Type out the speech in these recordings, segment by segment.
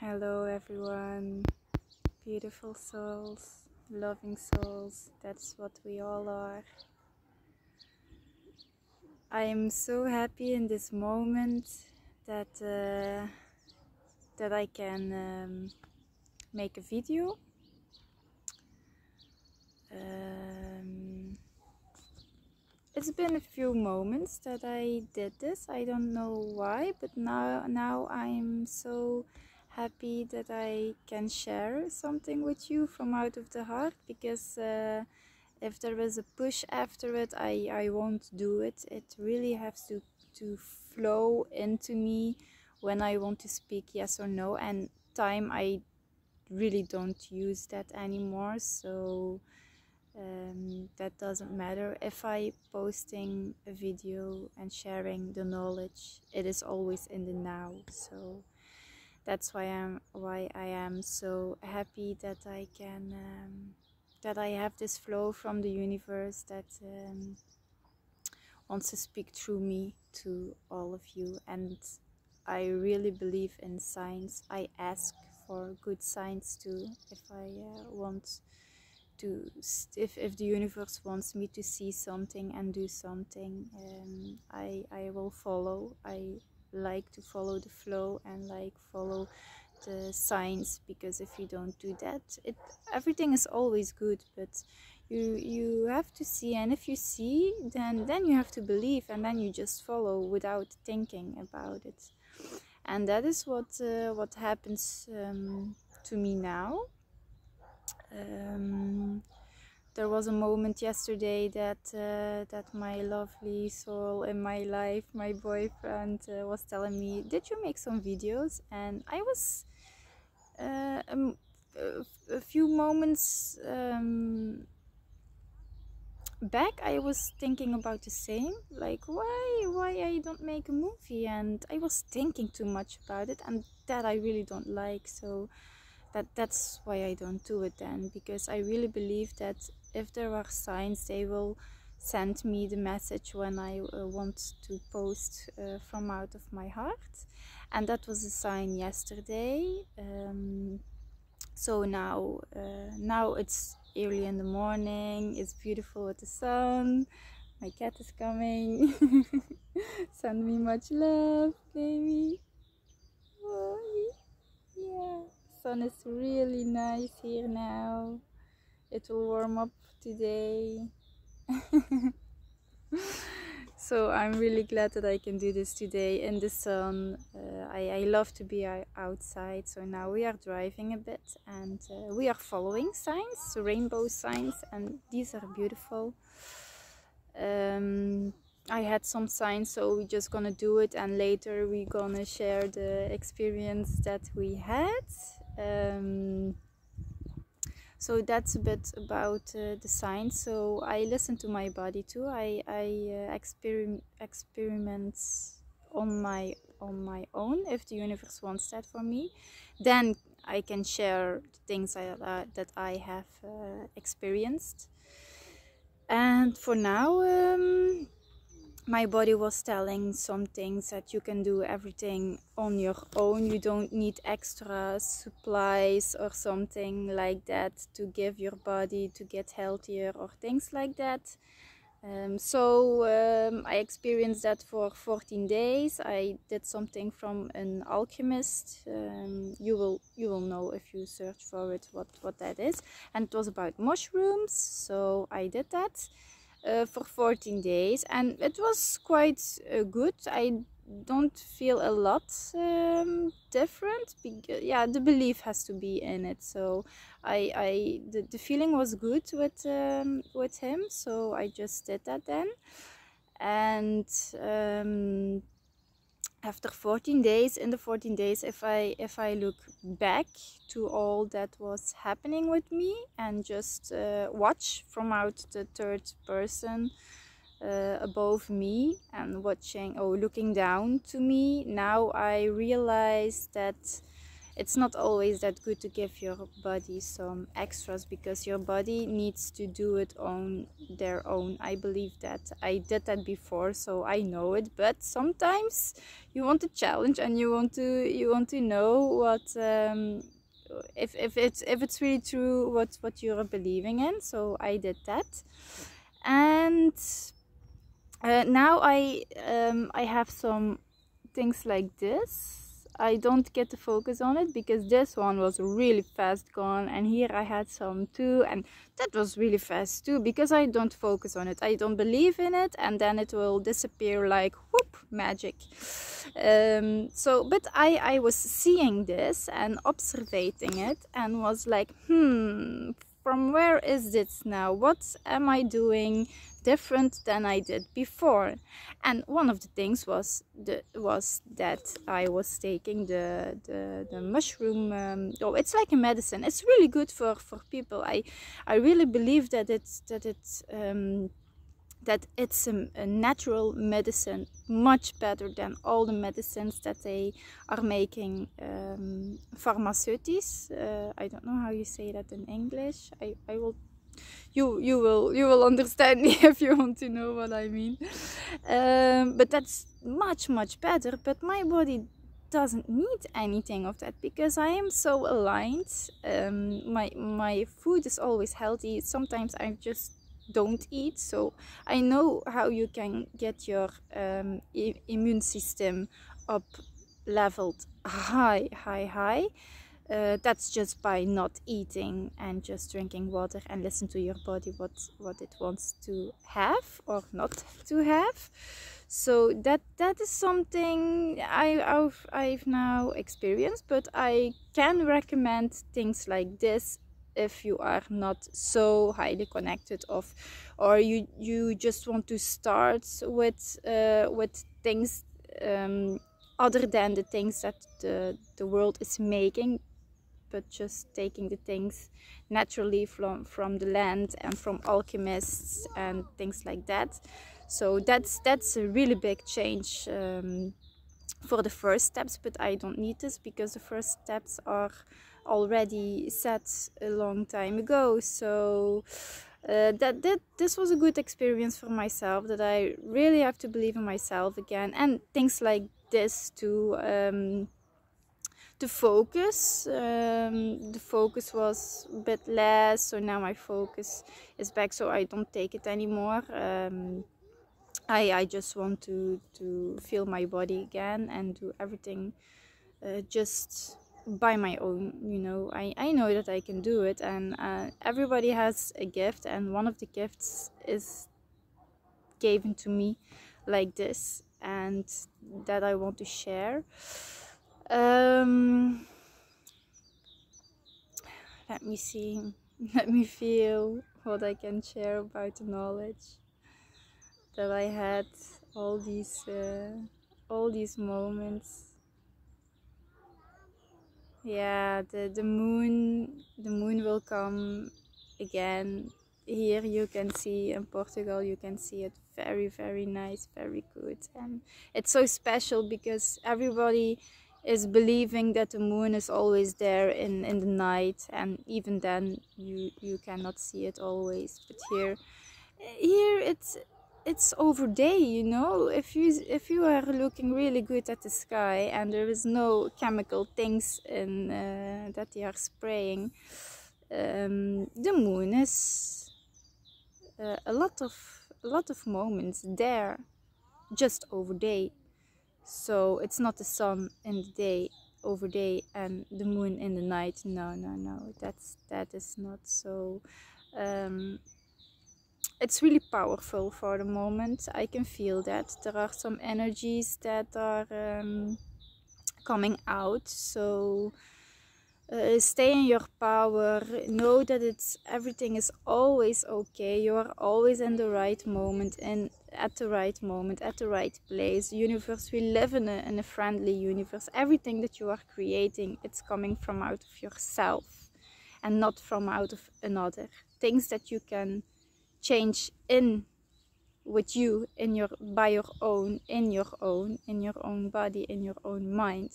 Hello everyone, beautiful souls, loving souls, that's what we all are. I am so happy in this moment that I can make a video. It's been a few moments that I did this, I don't know why, but now I'm so happy that I can share something with you from out of the heart, because if there is a push after it, I won't do it. It really has to flow into me when I want to speak yes or no, and time I really don't use that anymore, so that doesn't matter. If I posting a video and sharing the knowledge, it is always in the now, so that's why I am so happy that I can that I have this flow from the universe that wants to speak through me to all of you. And I really believe in signs. I ask for good signs too. If I want to, if the universe wants me to see something and do something, I will follow. I like to follow the flow and like follow the signs, because if you don't do that, everything is always good, but you have to see, and if you see, then you have to believe, and then you just follow without thinking about it. And that is what happens to me now. There was a moment yesterday that my lovely soul in my life, my boyfriend, was telling me, did you make some videos? And I was a few moments back, I was thinking about the same, like why I don't make a movie, and I was thinking too much about it, and that I really don't like, so that's why I don't do it then, because I really believe that if there are signs, they will send me the message when I want to post from out of my heart. And that was a sign yesterday. So now it's early in the morning, it's beautiful with the sun, my cat is coming. Send me much love, Neyme. Oh, yeah. Sun is really nice here now. It will warm up today. So I'm really glad that I can do this today in the sun. I love to be outside, so now we are driving a bit, and we are following signs, rainbow signs, and these are beautiful. I had some signs, so we're just gonna do it, and later we're gonna share the experience that we had. So that's a bit about the signs. So I listen to my body too. I experiment on my own. If the universe wants that for me, then I can share the things that I have experienced. And for now, my body was telling some things that you can do everything on your own. You don't need extra supplies or something like that to give your body to get healthier or things like that. So I experienced that for 14 days. I did something from an alchemist. You will know if you search for it what that is. And it was about mushrooms. So I did that for 14 days, and it was quite good. I don't feel a lot different. Yeah, the belief has to be in it. So the feeling was good with him, so I just did that then. And after 14 days, in the 14 days, if I look back to all that was happening with me and just watch from out the third person above me and watching or looking down to me, now I realize that it's not always that good to give your body some extras, because your body needs to do it on their own. I believe that. I did that before, so I know it. But sometimes you want to challenge, and you want to know what if it's really true what you're believing in. So I did that, and now I have some things like this. I don't get to focus on it because this one was really fast gone, and here I had some too, and that was really fast too, because I don't focus on it. I don't believe in it, and then it will disappear like whoop, magic. So but I was seeing this and observating it, and was like, from where is this now? What am I doing different than I did before? And one of the things was that I was taking the mushroom. It's like a medicine. It's really good for people. I really believe that it's a natural medicine, much better than all the medicines that they are making, pharmaceutics. I don't know how you say that in English. I will. You will understand me if you want to know what I mean. But that's much better. But my body doesn't need anything of that, because I am so aligned. My food is always healthy. Sometimes I just don't eat, so I know how you can get your immune system up, leveled high. That's just by not eating and just drinking water and listen to your body what it wants to have or not to have. So that is something I've now experienced, but I can recommend things like this if you are not so highly connected or you just want to start with things other than the things that the world is making, but just taking the things naturally from the land and from alchemists and things like that. So that's a really big change for the first steps, but I don't need this because the first steps are already set a long time ago. So this was a good experience for myself, that I really have to believe in myself again, and things like this to focus. The focus was a bit less, so now my focus is back, so I don't take it anymore. I just want to feel my body again and do everything just by my own, you know. I know that I can do it, and everybody has a gift, and one of the gifts is given to me like this, and that I want to share. Let me see, let me feel what I can share about the knowledge that I had all these moments. Yeah, the moon will come again. Here you can see, in Portugal you can see it, very nice, very good, and it's so special because everybody is believing that the moon is always there in the night, and even then you cannot see it always. But here it's over day, you know. If you are looking really good at the sky and there is no chemical things in that they are spraying, the moon is a lot of moments there, just over day. So it's not the sun in the day, over day, and the moon in the night. No, that is not so. It's really powerful for the moment. I can feel that there are some energies that are coming out. So stay in your power. Know that everything is always okay. You are always in the right moment, and at the right moment, at the right place. Universe, we live in a friendly universe. Everything that you are creating, it's coming from out of yourself and not from out of another. Things that you can change in with you, in your body, in your own body, in your own mind,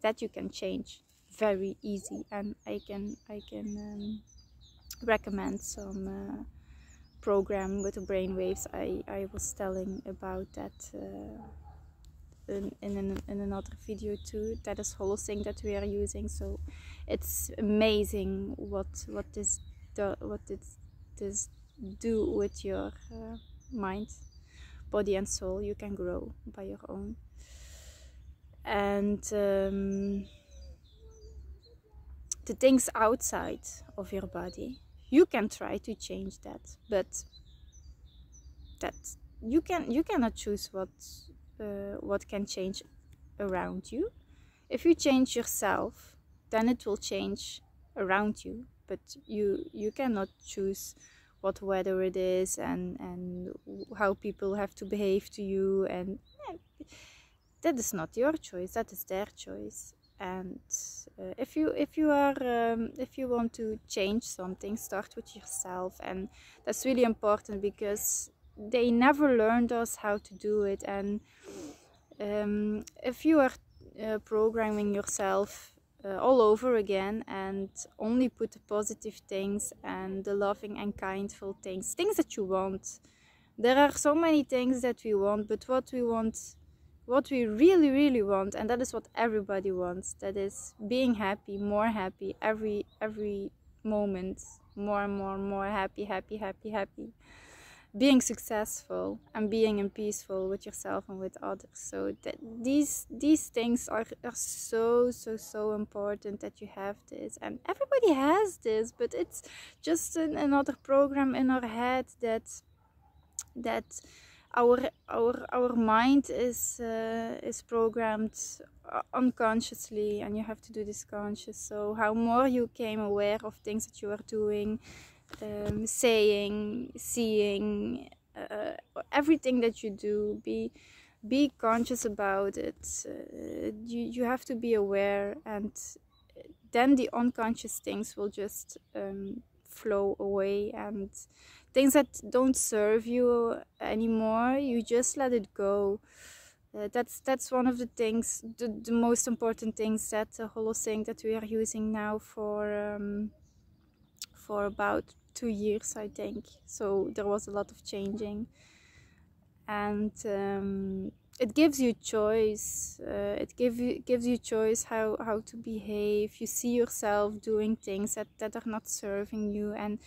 that you can change very easy, and I can recommend some program with the brain waves. I was telling about that in another video too. That is whole thing that we are using. So it's amazing what this do with your mind, body and soul. You can grow by your own. And the things outside of your body, you can try to change that, but you cannot choose what can change around you. If you change yourself, then it will change around you, but you cannot choose what weather it is and how people have to behave to you, and that is not your choice, that is their choice. And if you want to change something, start with yourself. And that's really important, because they never learned us how to do it. And if you are programming yourself all over again and only put the positive things and the loving and kindful things that you want, there are so many things that we want, but what we really want, and that is what everybody wants, that is being happy, more happy, every moment, more and more happy, being successful, and being in peaceful with yourself and with others. So that these things are so important, that you have this, and everybody has this, but it's just another program in our head that our mind is programmed unconsciously, and you have to do this conscious. So how more you became aware of things that you are doing, saying, seeing, everything that you do, be conscious about it. You have to be aware, and then the unconscious things will just flow away, and things that don't serve you anymore, you just let it go. That's one of the things, the most important things, that the whole thing that we are using now for about 2 years, I think. So there was a lot of changing, and it gives you choice. It gives you choice how to behave. You see yourself doing things that are not serving you, and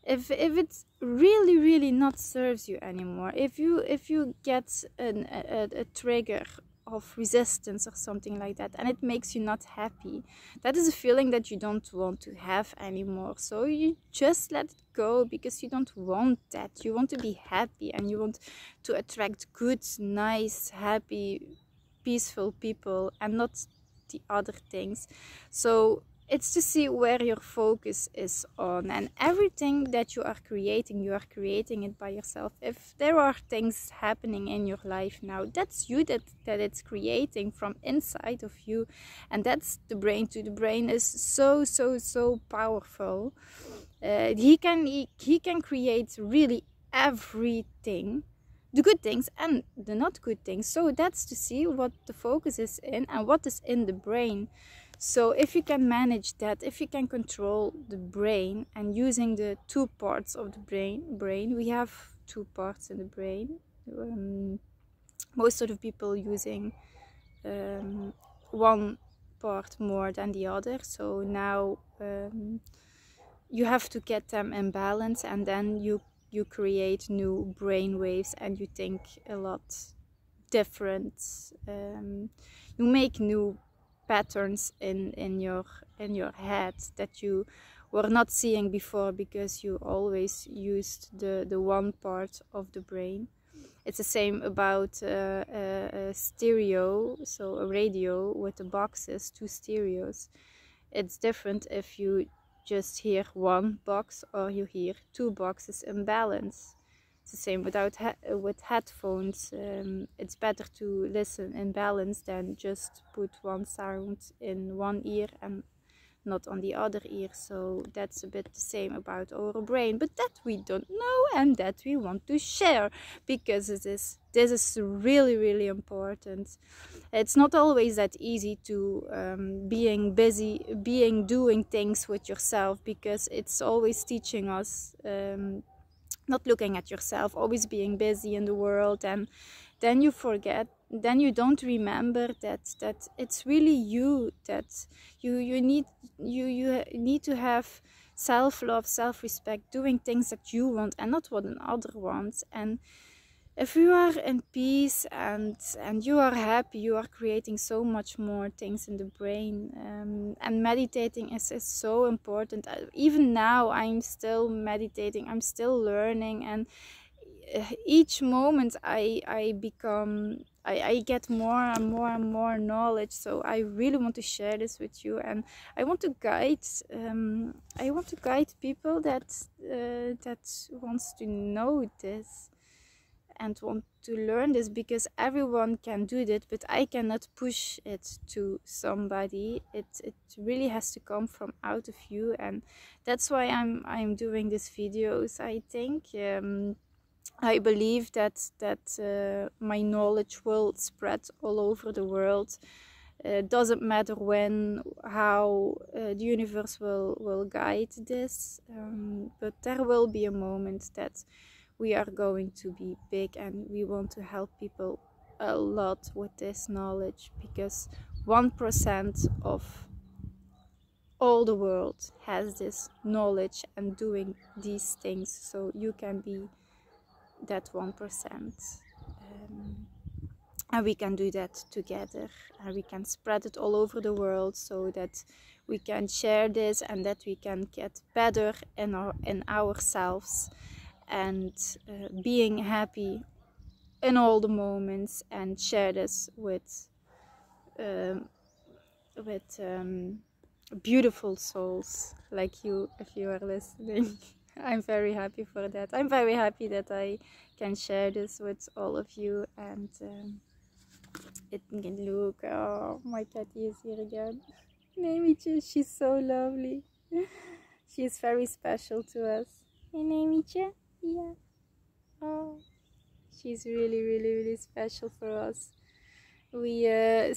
if it's really not serves you anymore, if you get a trigger of resistance or something like that, and it makes you not happy, that is a feeling that you don't want to have anymore. So you just let it go, because you don't want that. You want to be happy, and you want to attract good, nice, happy, peaceful people, and not the other things. So it's to see where your focus is on, and everything that you are creating it by yourself. If there are things happening in your life now, that's you that it's creating from inside of you, and that's the brain too. The brain is so powerful. He can create really everything, the good things and the not good things. So that's to see what the focus is in and what is in the brain. So if you can manage that, if you can control the brain, and using the 2 parts of the brain, we have 2 parts in the brain. Most of the people using one part more than the other. So now you have to get them in balance, and then you create new brain waves, and you think a lot different. You make new patterns in your head that you were not seeing before, because you always used the one part of the brain. It's the same about a stereo, so a radio with the boxes, 2 stereos. It's different if you just hear one box or you hear 2 boxes in balance. It's the same with headphones. It's better to listen in balance than just put one sound in one ear and not on the other ear. So that's a bit the same about our brain, but that we don't know and that we want to share, because this is really, really important. It's not always that easy to being busy, doing things with yourself, because it's always teaching us not looking at yourself, always being busy in the world, and then you forget, then you don't remember that it's really you, that you need to have self-love, self-respect, doing things that you want and not what another wants. And if you are in peace and you are happy, you are creating so much more things in the brain. And meditating is so important. Even now I'm still meditating, I'm still learning, and each moment I get more and more and more knowledge. So I really want to share this with you, and I want to guide people that wants to know this and want to learn this, because everyone can do that, but I cannot push it to somebody. It really has to come from out of you, and that's why I'm doing these videos. I think I believe that my knowledge will spread all over the world. Doesn't matter when, how, the universe will guide this, but there will be a moment that we are going to be big, and we want to help people a lot with this knowledge, because 1% of all the world has this knowledge and doing these things. So you can be that 1%, and we can do that together, and we can spread it all over the world, so that we can share this and that we can get better in ourselves, and being happy in all the moments, and share this with beautiful souls like you, if you are listening. I'm very happy for that. I'm very happy that I can share this with all of you, and it can look, oh, my catty is here again. Neyme, she's so lovely. She's very special to us. Hey, Neyme, yeah. Oh, she's really, really, really special for us.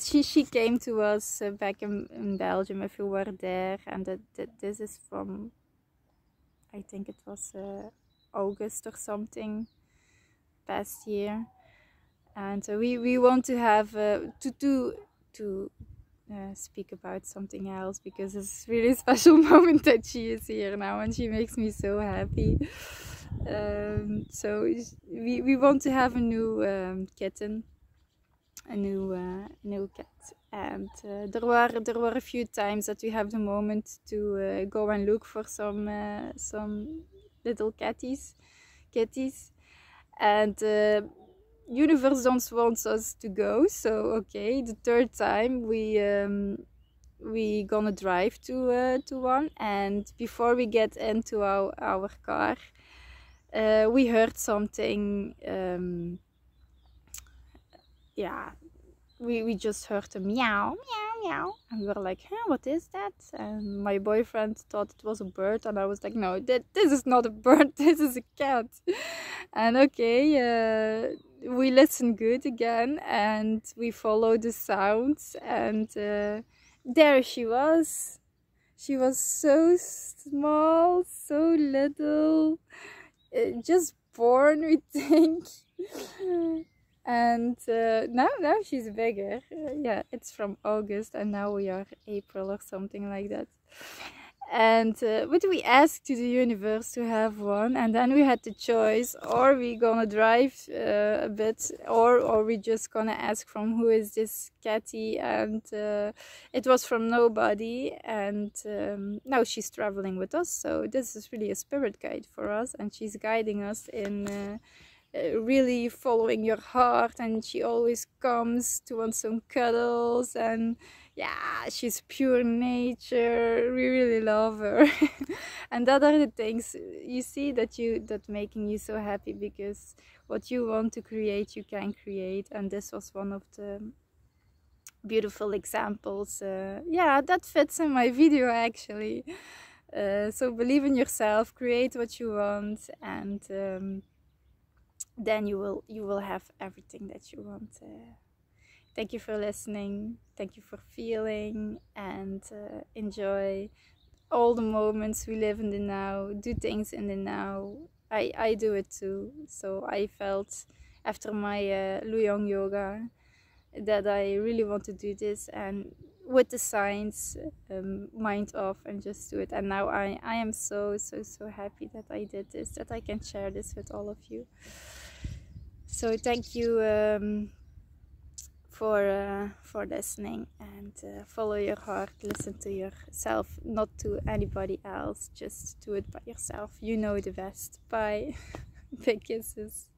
She came to us back in Belgium, if you were there, and this is from, I think it was August or something past year. And we want to have to speak about something else, because it's a really special moment that she is here now, and she makes me so happy. So we want to have a new kitten, a new cat, and there were a few times that we have the moment to go and look for some little kitties, and universe don't want us to go. So okay, the third time we gonna drive to one, and before we get into our car, we heard something. Yeah, we just heard a meow, meow, meow, and we were like, huh, what is that? And my boyfriend thought it was a bird, and I was like, no, this is not a bird, this is a cat. And okay, we listened good again, and we followed the sounds, and there she was. She was so small, so little, just born, we think. And now she's bigger. Yeah, it's from August, and now we are April or something like that. And but we asked to the universe to have one, and then we had the choice: or we gonna drive a bit, or we just gonna ask from who is this catty. And it was from nobody, and now she's traveling with us. So this is really a spirit guide for us, and she's guiding us in really following your heart, and she always comes to want some cuddles, and yeah, she's pure nature. We really love her. And that are the things you see that making you so happy, because what you want to create, you can create. And this was one of beautiful examples. Yeah, that fits in my video actually. So believe in yourself, create what you want, and then you will have everything that you want. Thank you for listening. Thank you for feeling, and enjoy all the moments we live in the now. Do things in the now. I do it too. So I felt after my Jong Yoga that I really want to do this, and with the signs, mind off, and just do it. And now I am so happy that I did this, that I can share this with all of you. So thank you for listening, and follow your heart, listen to yourself, not to anybody else. Just do it by yourself. You know the best. Bye. Big kisses.